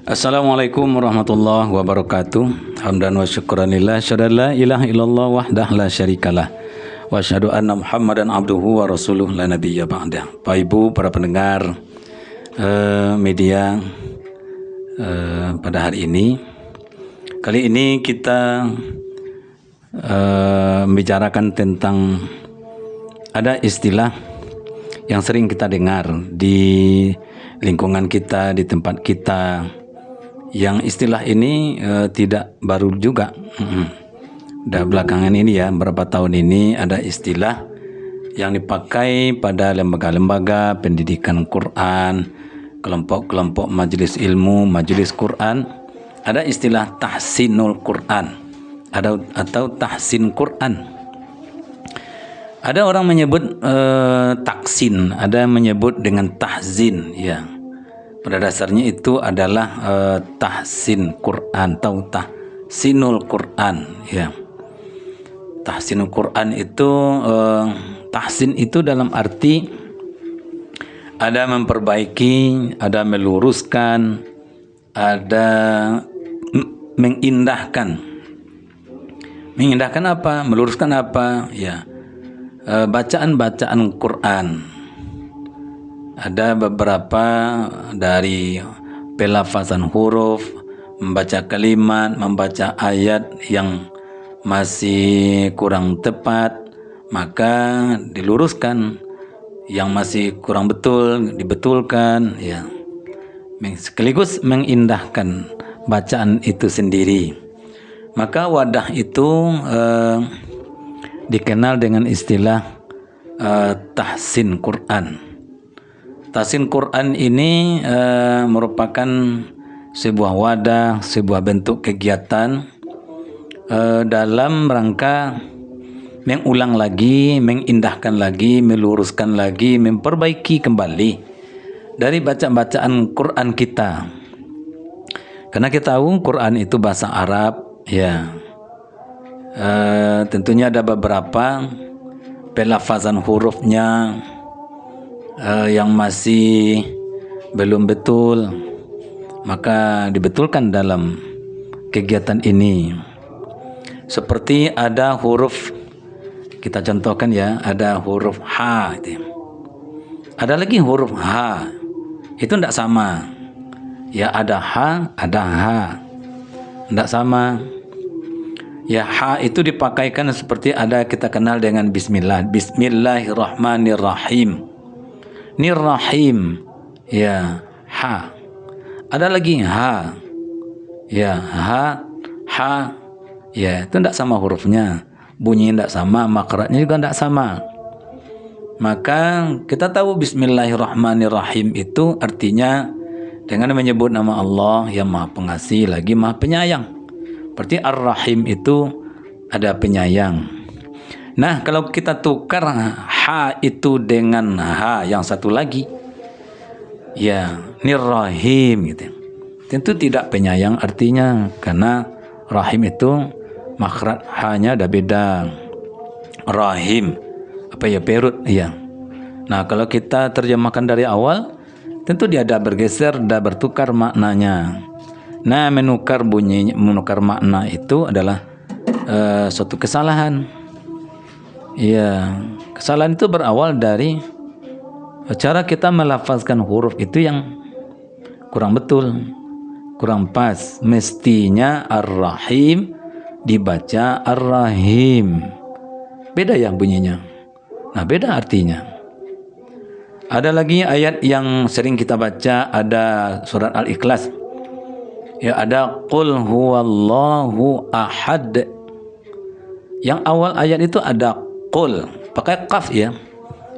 Assalamualaikum warahmatullahi wabarakatuh. Hamdan wa syukranillah, syada la ilaha illallah wahdah la syarikalah, wa asyhadu anna Muhammadan abduhu wa rasuluh la nabiyya ba'dah. Bapak Ibu, para pendengar media pada hari ini, kali ini kita membicarakan tentang ada istilah yang sering kita dengar di lingkungan kita, di tempat kita. Yang istilah ini tidak baru juga. Udah belakangan ini ya, beberapa tahun ini ada istilah yang dipakai pada lembaga-lembaga pendidikan Quran, kelompok-kelompok majelis ilmu, majelis Quran. Ada istilah tahsinul Quran atau tahsin Quran. Ada orang menyebut taksin, ada yang menyebut dengan tahzin, ya. Pada dasarnya itu adalah tahsin Quran atau tahsinul Quran, ya. Tahsinul Quran itu tahsin itu dalam arti ada memperbaiki, ada meluruskan, ada mengindahkan. Mengindahkan apa? Meluruskan apa? Ya. Bacaan-bacaan Quran. Ada beberapa dari pelafazan huruf, membaca kalimat, membaca ayat yang masih kurang tepat, maka diluruskan. Yang masih kurang betul, dibetulkan, ya. Sekaligus mengindahkan bacaan itu sendiri. Maka wadah itu dikenal dengan istilah tahsin Quran. Tahsin Quran ini merupakan sebuah wadah, sebuah bentuk kegiatan dalam rangka mengulang lagi, mengindahkan lagi, meluruskan lagi, memperbaiki kembali dari bacaan Quran kita. Karena kita tahu Quran itu bahasa Arab, ya. Tentunya ada beberapa pelafazan hurufnya yang masih belum betul, maka dibetulkan dalam kegiatan ini. Seperti ada huruf, kita contohkan ya, ada huruf H itu. Ada lagi huruf H, itu tidak sama. Ya, ada H, ada H, tidak sama. Ya, H itu dipakaikan seperti ada kita kenal dengan Bismillah, Bismillahirrahmanirrahim. Nirrahim, ya, ha. Ada lagi ha, ya, ha, ya, itu tidak sama hurufnya, bunyinya tidak sama, makhrajnya juga tidak sama. Maka kita tahu Bismillahirrahmanirrahim itu artinya dengan menyebut nama Allah yang Maha Pengasih lagi Maha Penyayang. Berarti Ar-Rahim itu ada penyayang. Nah, kalau kita tukar ha itu dengan ha yang satu lagi, ya, nirrahim gitu. Tentu tidak penyayang artinya, karena rahim itu makhraj ha-nya ada beda. Rahim apa ya, perut, ya. Nah, kalau kita terjemahkan dari awal, tentu dia ada bergeser, ada bertukar maknanya. Nah, menukar bunyi, menukar makna itu adalah suatu kesalahan. Ya, kesalahan itu berawal dari cara kita melafazkan huruf itu yang kurang betul, kurang pas. Mestinya Ar-Rahim dibaca Ar-Rahim. Beda yang bunyinya. Nah, beda artinya. Ada lagi ayat yang sering kita baca, ada surat Al-Ikhlas. Ya, ada Qul huwallahu ahad. Yang awal ayat itu ada Qul, pakai qaf ya.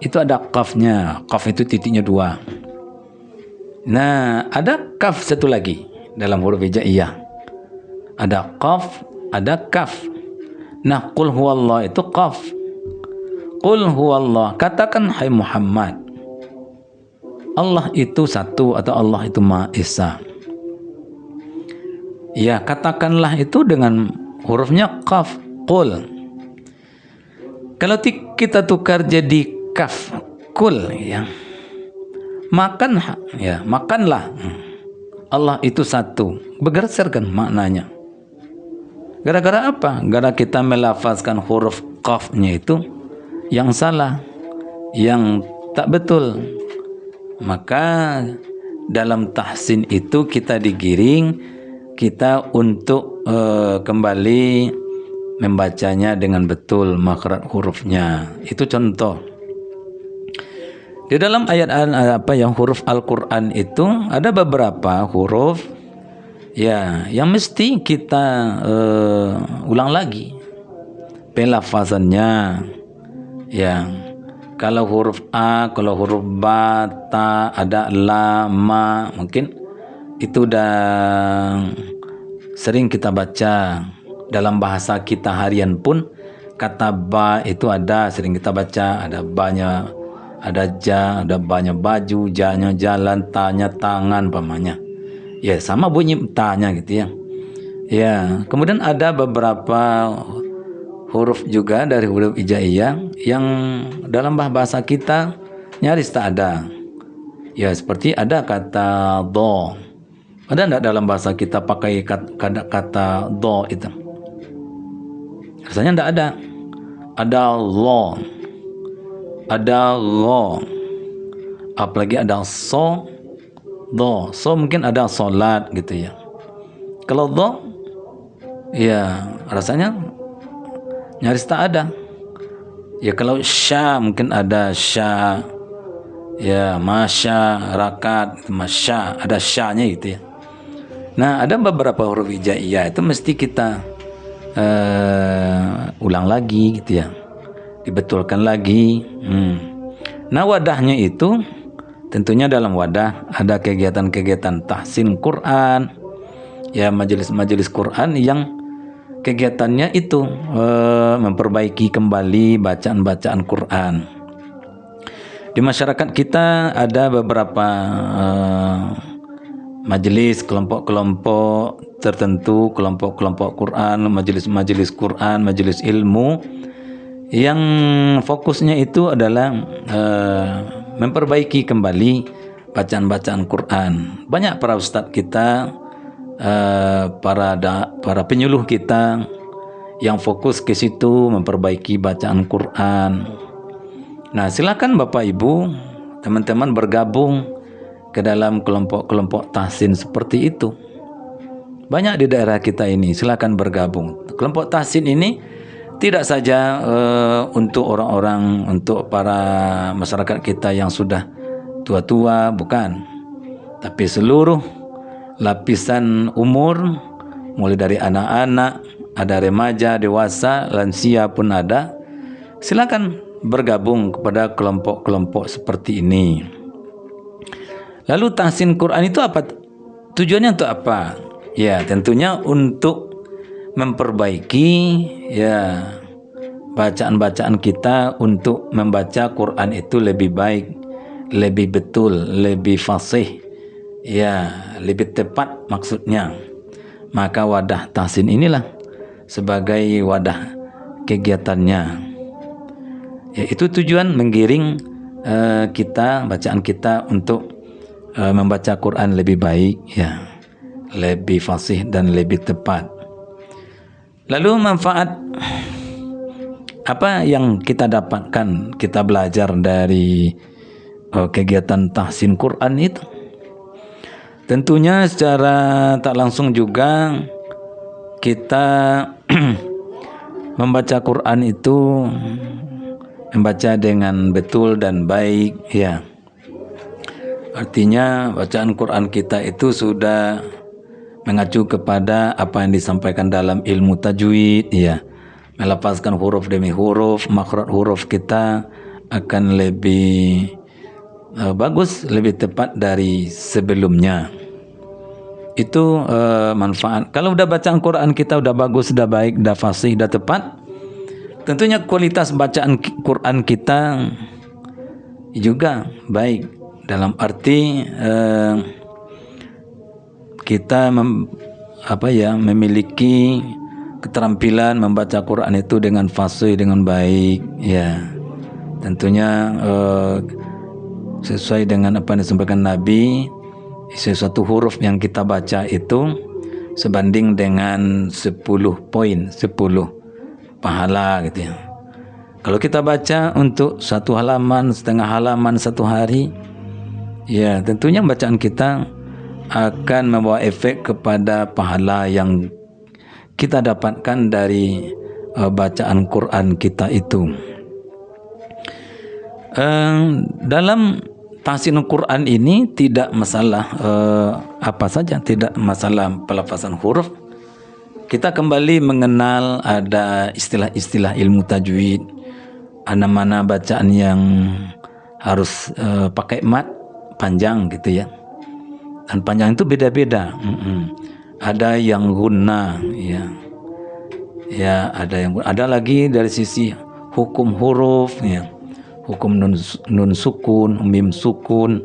Itu ada qafnya. Qaf itu titiknya 2. Nah, ada kaf satu lagi dalam huruf hijaiyah. Ada qaf, ada kaf. Nah, Qul huwallah itu qaf. Qul huwallah, katakan hai Muhammad, Allah itu satu atau Allah itu Maha Esa. Ya, katakanlah itu dengan hurufnya qaf, Qul. Kalau kita tukar jadi kaf, kul, ya, makan, ya, makanlah. Allah itu satu, bergeserkan maknanya. Gara-gara apa? Gara kita melafazkan huruf qafnya itu yang salah, yang tak betul. Maka dalam tahsin itu kita digiring, kita untuk kembali membacanya dengan betul makhraj hurufnya. Itu contoh. Di dalam ayat yang huruf Al-Qur'an itu ada beberapa huruf ya yang mesti kita ulang lagi pelafazannya. Ya. Kalau huruf A, kalau huruf Ba, Ta, ada La, Ma, mungkin itu udah sering kita baca. Dalam bahasa kita harian pun kata ba itu ada, sering kita baca. Ada banya, ada ja, ada banya baju, janya jalan, tanya tangan pamannya. Ya sama bunyi tanya gitu ya. Ya, kemudian ada beberapa huruf juga dari huruf hijaiyah yang dalam bahasa kita nyaris tak ada. Ya seperti ada kata do. Ada enggak dalam bahasa kita pakai kata do itu? Rasanya enggak ada. Ada lo. Ada lo. Apalagi ada so, do. So mungkin ada solat gitu ya. Kalau do, ya rasanya nyaris tak ada. Ya kalau sya mungkin ada sya. Ya masya, rakat, masya, ada syanya gitu ya. Nah ada beberapa huruf hijaiyah itu mesti kita ulang lagi gitu ya, dibetulkan lagi. Nah wadahnya itu tentunya dalam wadah ada kegiatan-kegiatan tahsin Quran, ya majelis-majelis Quran yang kegiatannya itu memperbaiki kembali bacaan-bacaan Quran. Di masyarakat kita ada beberapa majelis, kelompok-kelompok tertentu, kelompok-kelompok Quran, majelis-majelis Quran, majelis ilmu yang fokusnya itu adalah memperbaiki kembali bacaan-bacaan Quran. Banyak para ustadz kita, para penyuluh kita yang fokus ke situ memperbaiki bacaan Quran. Nah, silakan Bapak Ibu, teman-teman bergabung ke dalam kelompok-kelompok tahsin seperti itu. Banyak di daerah kita ini, silakan bergabung. Kelompok tahsin ini tidak saja untuk orang-orang, untuk para masyarakat kita yang sudah tua-tua, bukan. Tapi seluruh lapisan umur, mulai dari anak-anak, ada remaja, dewasa, lansia pun ada. Silakan bergabung kepada kelompok-kelompok seperti ini. Lalu tahsin Quran itu apa? Tujuannya untuk apa? Ya, tentunya untuk memperbaiki ya bacaan-bacaan kita, untuk membaca Quran itu lebih baik, lebih betul, lebih fasih. Ya, lebih tepat maksudnya. Maka wadah tahsin inilah sebagai wadah kegiatannya. Ya, itu tujuan menggiring kita, bacaan kita untuk membaca Quran lebih baik, ya, lebih fasih dan lebih tepat. Lalu manfaat apa yang kita dapatkan, kita belajar dari kegiatan tahsin Quran itu? Tentunya secara tak langsung juga kita membaca Quran itu membaca dengan betul dan baik, ya. Artinya bacaan Quran kita itu sudah mengacu kepada apa yang disampaikan dalam ilmu tajwid, ya. Melafazkan huruf demi huruf, makhraj huruf kita akan lebih bagus, lebih tepat dari sebelumnya. Itu manfaat. Kalau udah bacaan Quran kita udah bagus, udah baik, udah fasih, udah tepat, tentunya kualitas bacaan Quran kita juga baik. Dalam arti kita memiliki keterampilan membaca Quran itu dengan fasih, dengan baik, ya. Tentunya sesuai dengan apa yang disampaikan Nabi, sesuatu huruf yang kita baca itu sebanding dengan 10 poin, 10 pahala gitu ya. Kalau kita baca untuk 1 halaman, setengah halaman, 1 hari, ya tentunya bacaan kita akan membawa efek kepada pahala yang kita dapatkan dari bacaan Quran kita itu. Dalam tahsinul Quran ini tidak masalah apa saja, tidak masalah pelafazan huruf. Kita kembali mengenal ada istilah-istilah ilmu tajwid, mana bacaan yang harus pakai mat panjang gitu ya. Dan panjang itu beda-beda. Ada yang gunnah ya. Ya, ada lagi dari sisi hukum huruf ya. Hukum nun sukun, mim sukun,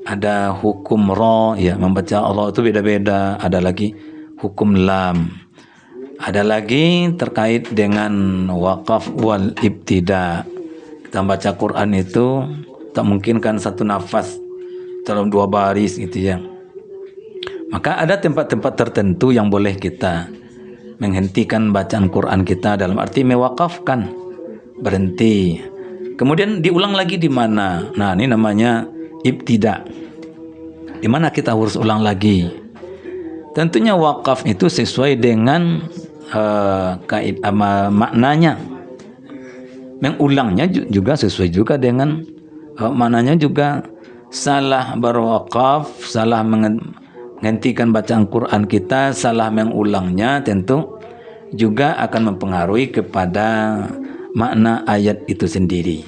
ada hukum ra ya, membaca Allah itu beda-beda, ada lagi hukum lam. Ada lagi terkait dengan waqaf wal ibtida. Kita baca Quran itu tak mungkin kan satu nafas dalam 2 baris gitu ya. Maka ada tempat-tempat tertentu yang boleh kita menghentikan bacaan Quran kita, dalam arti mewakafkan, berhenti. Kemudian diulang lagi di mana? Nah, ini namanya ibtida. Di mana kita harus ulang lagi? Tentunya wakaf itu sesuai dengan maknanya. Mengulangnya juga sesuai juga dengan maknanya juga. Salah berwakaf, salah menghentikan bacaan Quran kita, salah mengulangnya tentu juga akan mempengaruhi kepada makna ayat itu sendiri.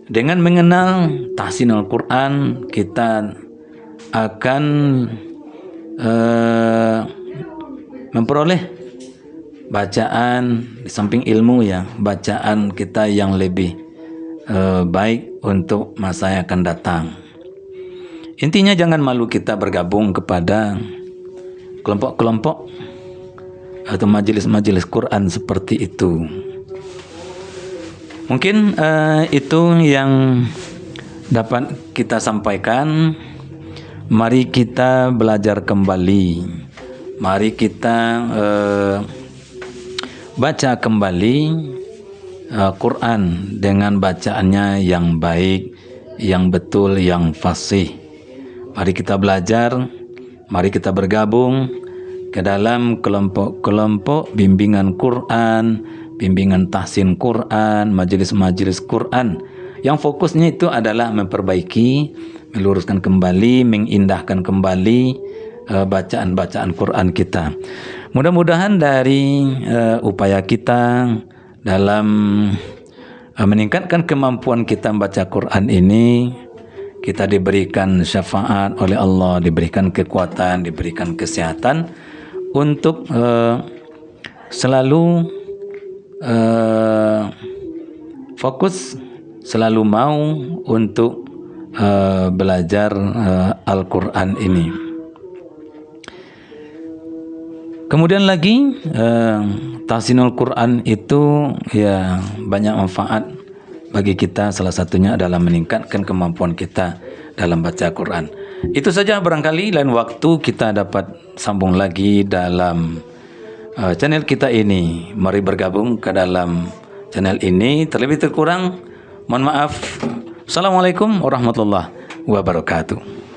Dengan mengenal tahsinul Quran, kita akan memperoleh bacaan di samping ilmu ya, bacaan kita yang lebih baik untuk masa yang akan datang. Intinya jangan malu kita bergabung kepada kelompok-kelompok atau majelis-majelis Quran seperti itu. Mungkin itu yang dapat kita sampaikan. Mari kita belajar kembali. Mari kita baca kembali Quran dengan bacaannya yang baik, yang betul, yang fasih. Mari kita belajar, mari kita bergabung ke dalam kelompok-kelompok bimbingan Quran, bimbingan tahsin Quran, majelis-majelis Quran yang fokusnya itu adalah memperbaiki, meluruskan kembali, mengindahkan kembali bacaan-bacaan Quran kita. Mudah-mudahan dari upaya kita dalam meningkatkan kemampuan kita membaca Quran ini, kita diberikan syafaat oleh Allah, diberikan kekuatan, diberikan kesehatan untuk selalu fokus, selalu mau untuk belajar Al-Quran ini. Kemudian lagi tahsinul Quran itu ya banyak manfaat bagi kita, salah satunya adalah meningkatkan kemampuan kita dalam baca Quran. Itu saja, barangkali lain waktu kita dapat sambung lagi dalam channel kita ini. Mari bergabung ke dalam channel ini. Terlebih terkurang mohon maaf. Assalamualaikum warahmatullahi wabarakatuh.